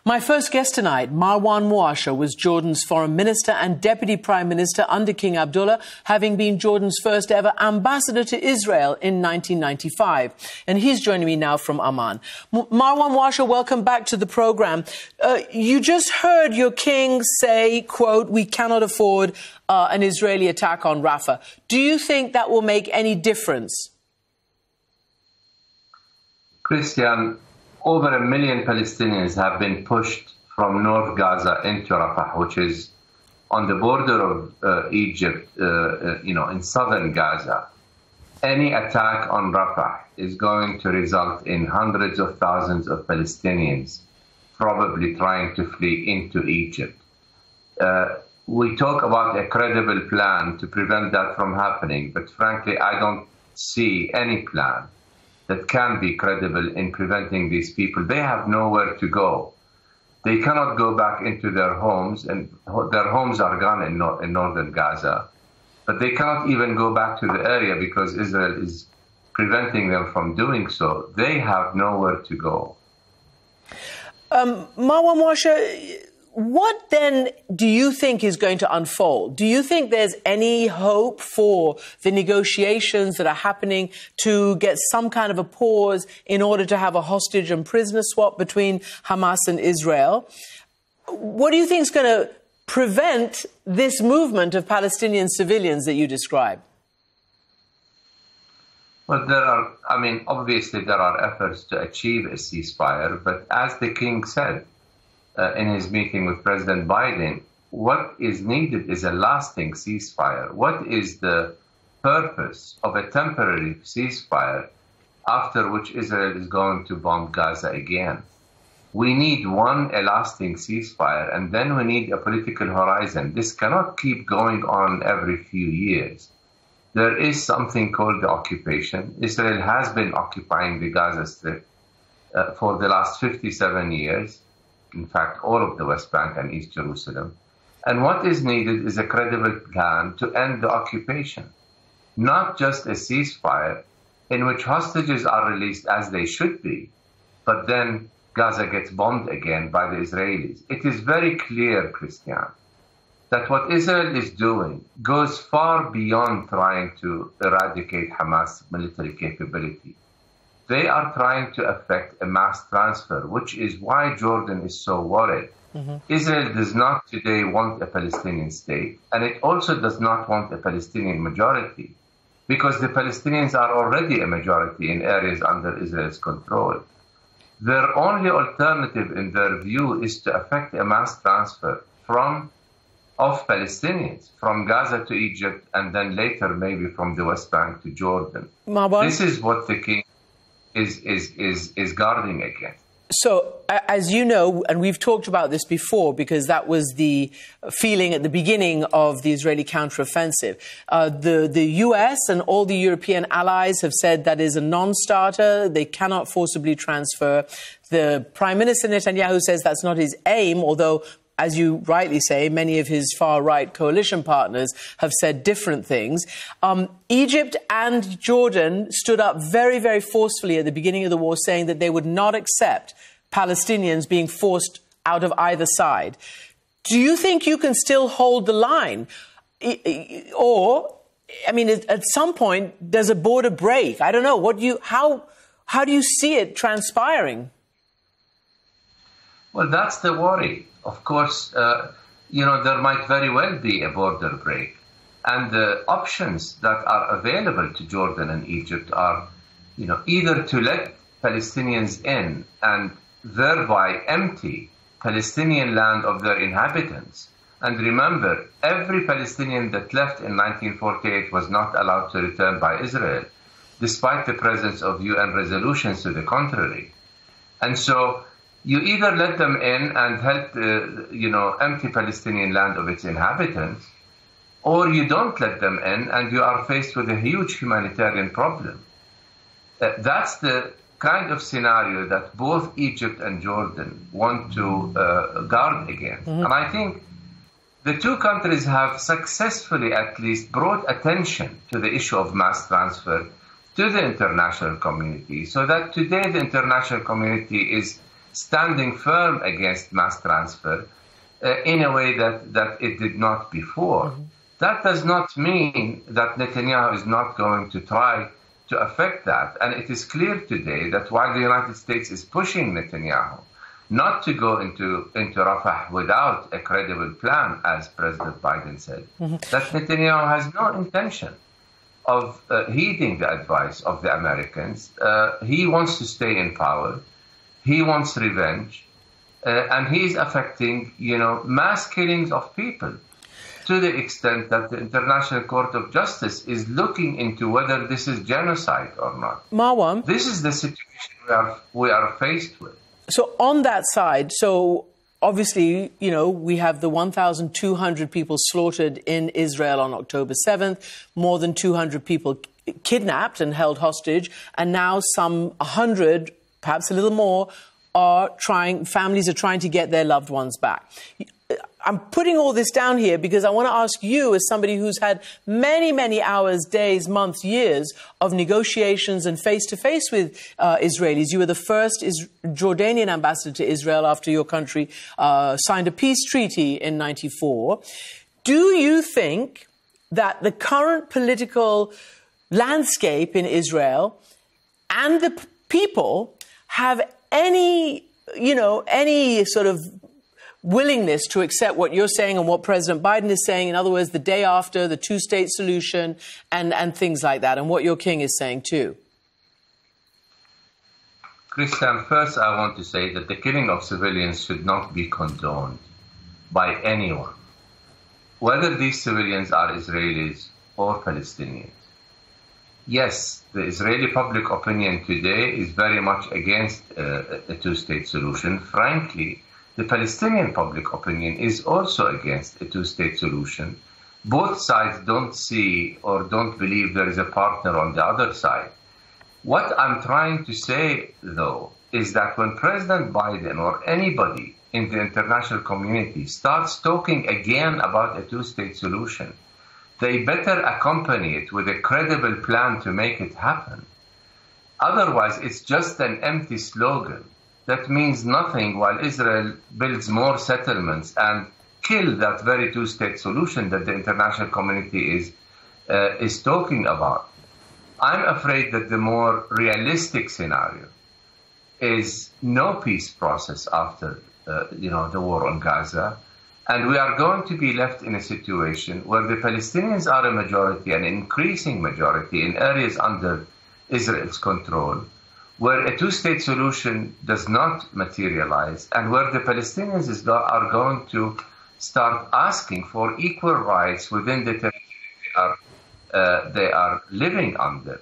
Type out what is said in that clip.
My first guest tonight, Mrouan was Jordan's foreign minister and deputy prime minister under King Abdullah, having been Jordan's first ever ambassador to Israel in 1995. And he's joining me now from Amman. Mrouan, welcome back to the program. You just heard your king say, quote, "We cannot afford an Israeli attack on Rafah." Do you think that will make any difference? Kристиан, over 1 million Palestinians have been pushed from North Gaza into Rafah, which is on the border of Egypt, in southern Gaza. Any attack on Rafah is going to result in hundreds of thousands of Palestinians probably trying to flee into Egypt. We talk about a credible plan to prevent that from happening, but frankly, I don't see any plan that can be credible in preventing these people. They have nowhere to go. They cannot go back into their homes, and their homes are gone in northern Gaza. But they cannot even go back to the area because Israel is preventing them from doing so. They have nowhere to go. Mrouan, what then do you think is going to unfold? Do you think there's any hope for the negotiations that are happening to get some kind of a pause in order to have a hostage and prisoner swap between Hamas and Israel? What do you think is going to prevent this movement of Palestinian civilians that you described? Well, obviously there are efforts to achieve a ceasefire, but as the king said, in his meeting with President Biden, what is needed is a lasting ceasefire. What is the purpose of a temporary ceasefire after which Israel is going to bomb Gaza again? We need a lasting ceasefire, and then we need a political horizon. This cannot keep going on every few years. There is something called the occupation. Israel has been occupying the Gaza Strip for the last 57 years. In fact, all of the West Bank and East Jerusalem. And what is needed is a credible plan to end the occupation, not just a ceasefire in which hostages are released as they should be, but then Gaza gets bombed again by the Israelis. It is very clear, Kристиан, that what Israel is doing goes far beyond trying to eradicate Hamas' military capability. They are trying to effect a mass transfer, which is why Jordan is so worried. Mm-hmm. Israel does not today want a Palestinian state, and it also does not want a Palestinian majority, because the Palestinians are already a majority in areas under Israel's control. Their only alternative, in their view, is to effect a mass transfer of Palestinians from Gaza to Egypt, and then later maybe from the West Bank to Jordan. This is what the king is guarding against. So, as you know, and we've talked about this before because that was the feeling at the beginning of the Israeli counteroffensive, the US and all the European allies have said that is a non-starter. They cannot forcibly transfer. The Prime Minister Netanyahu says that's not his aim, although, as you rightly say, many of his far-right coalition partners have said different things. Egypt and Jordan stood up very, very forcefully at the beginning of the war, saying that they would not accept Palestinians being forced out of either side. Do you think you can still hold the line? Or, at some point, does a border break? I don't know. How do you see it transpiring? Well, that's the worry. Of course, there might very well be a border break. And the options that are available to Jordan and Egypt are, either to let Palestinians in and thereby empty Palestinian land of their inhabitants. And remember, every Palestinian that left in 1948 was not allowed to return by Israel, despite the presence of UN resolutions to the contrary. And so you either let them in and help, empty Palestinian land of its inhabitants, or you don't let them in and you are faced with a huge humanitarian problem. That's the kind of scenario that both Egypt and Jordan want to guard against. Mm-hmm. And I think the two countries have successfully at least brought attention to the issue of mass transfer to the international community, so that today the international community is standing firm against mass transfer in a way that it did not before. That does not mean that Netanyahu is not going to try to affect that. And it is clear today that while the United States is pushing Netanyahu not to go into Rafah without a credible plan, as President Biden said, that Netanyahu has no intention of heeding the advice of the Americans. He wants to stay in power. He wants revenge. And he's affecting, mass killings of people to the extent that the International Court of Justice is looking into whether this is genocide or not. Marwan, this is the situation we are faced with. So on that side, obviously, we have the 1,200 people slaughtered in Israel on October 7th, more than 200 people kidnapped and held hostage, and now some 100, perhaps a little more, families are trying to get their loved ones back. I'm putting all this down here because I want to ask you, as somebody who's had many, many hours, days, months, years of negotiations and face-to-face with Israelis. You were the first Jordanian ambassador to Israel after your country signed a peace treaty in 1994. Do you think that the current political landscape in Israel and the people have any sort of willingness to accept what you're saying and what President Biden is saying, in other words, the day after, the two-state solution and things like that, and what your king is saying too? Kристian, first I want to say that the killing of civilians should not be condoned by anyone, whether these civilians are Israelis or Palestinians. Yes, the Israeli public opinion today is very much against a two-state solution. Frankly, the Palestinian public opinion is also against a two-state solution. Both sides don't see or don't believe there is a partner on the other side. What I'm trying to say, though, is that when President Biden or anybody in the international community starts talking again about a two-state solution, they better accompany it with a credible plan to make it happen. Otherwise, it's just an empty slogan that means nothing while Israel builds more settlements and kill that very two-state solution that the international community is talking about. I'm afraid that the more realistic scenario is no peace process after the war on Gaza, and we are going to be left in a situation where the Palestinians are a majority, an increasing majority in areas under Israel's control, where a two-state solution does not materialize, and where the Palestinians are going to start asking for equal rights within the territory they are living under.